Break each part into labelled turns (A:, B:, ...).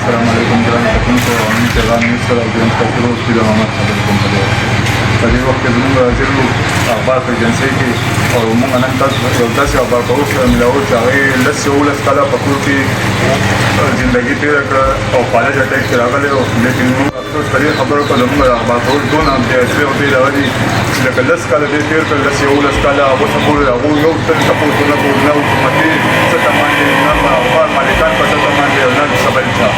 A: السلام علیکم ګران کتونکو او نن پیغام یې سره د انتقادونو کې د محمد خبرې کوم په دې وخت کې زموږ راځلو اخبار په ایجنسۍ کې او موږ نن تاسو یو داسې اخبار په اوسه ملاو چې هغې 10-11 کاله په کور کې زندګي تېره کړه او فالج اټیک کې راغلی و لیکن موږ افسوس په دې خبرو کړه زموږ اخبار په اوس دونه امتیازي او دې راغلي لکه 10 کاله دې تېر کړل 10-11 کاله هغو څه پورې هغو یو تن تپوس ونه کړو نه حکومتي څه ته باندې نه اخبار مالکان په څه ته باندې او نه څه بل چا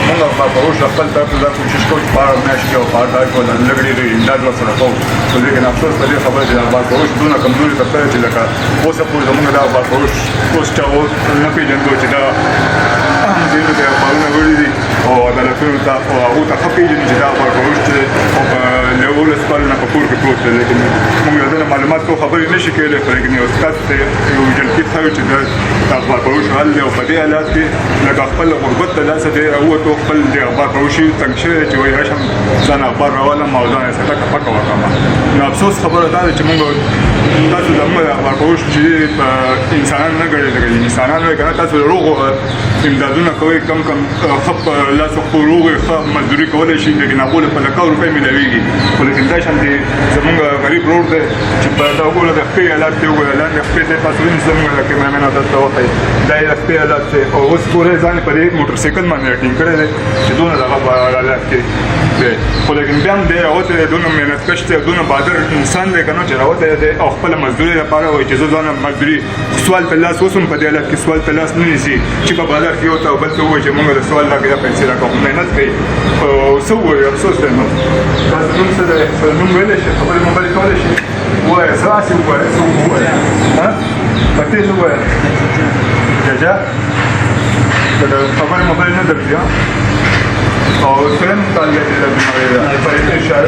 A: موږ اخبار په اوس خپل طرف ته دا کوشش کوو چې په هغه میاشت کې او په هر ځای کې لږ ډېر امداد ورسره کوو خو لیکن افسوس په دې خبره چې اخبار په اوس دونه کمزوري طبقه ده چې لکه اوسه پورې زموږ دا اخبار په اوس چا نه پېژندو چې دا ځینو ته اخبارونه وړي دي او عدالتونو ته او هغو ته ښه پېژني چې دا اخبار په اوس چې او په 11 کالو نه په کور کې پروت دی لیکن موږ له دې معلومات کوو خبرې نه شي کېدلی خو لیکن یو تاسو ته یو جلکي ښیو چې دا اخبار په اوس حل دی او په دې حالات کې لکه خپل غربت ته لاسه دی راووتو خپل د اخبار په اوس تنګ شوی دی چې وایي راشم ځان اخبار راولم او ځان یې څټکه پکه وکړم نو افسوس خبره دا ده چې موږ تاسو زموږ اخبار په اوس چې انسانان نه ګڼي لکه انسانان وایي که نه تاسو روغ امدادونه کوئ کم ښه په لاسو خپل روغې ښه مزدوري کولی شي لیکن هغو له په لکاو روپۍ میلاویږي خو لیکن دا شان دی زموږ غریب ورور دی چې په دا وګوره د خپې حالات دی وګوره لاندې خپې ته تاسو ونیسئ زموږ د کیمرامین تاسو ته وښایي دا یې د خپې حالات دی او اوس ګورئ ځان په دې موټرسایکل باندې راټینګ کړی دی چې دونه دغه په حالات کې دی خو لیکن بیا هم دی راوتی دی دونه محنتکش دی دونه بهادر انسان دی که نه چې راوتی دی او خپله مزدورۍ لپاره وایي چې زه ځان مزدوري سوال په لاس اوس هم په دې حالت کې سوال په لاس نه نیسي چې په بازار کې یو ته او بل ته ووایي چې موږ د سوال راکړې دا پیسې راکړو محنت کوي خو څه ووایو افسوس دی نو تاسو نوم څه دی نوم ویلی شي خبرې مبلې کولی شي ووایه څه هسې ووایه څه ووایه په تېز ووایه ججا لکه خبرې مبلې نه درځي او څلم کال بیا دې د بیمارۍ ده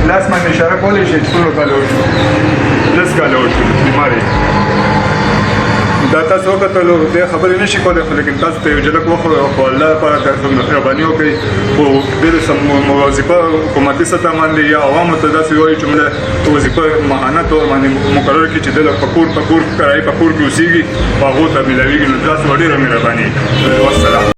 A: لاس باندې اشاره کولی شي چې څومره کاله وشو 10 کاله وشو بیمارۍ دا تاسو وکتلو دې خبرې نه شي کولی خو لیکن تاسو ته یو جلک وخورو خو الله لپاره تاسو مهرباني وکړئ خو ډېرې وظیفه حکومتي سطح باندې یا عوامو ته داسې وایي چې موږ وظیفه ماهانه طور باندې مقرر کړي چې د په کور کرایي په کور کې اوسېږي په هغو ته میلاویږي نو تاسو ډېره مهرباني والسلام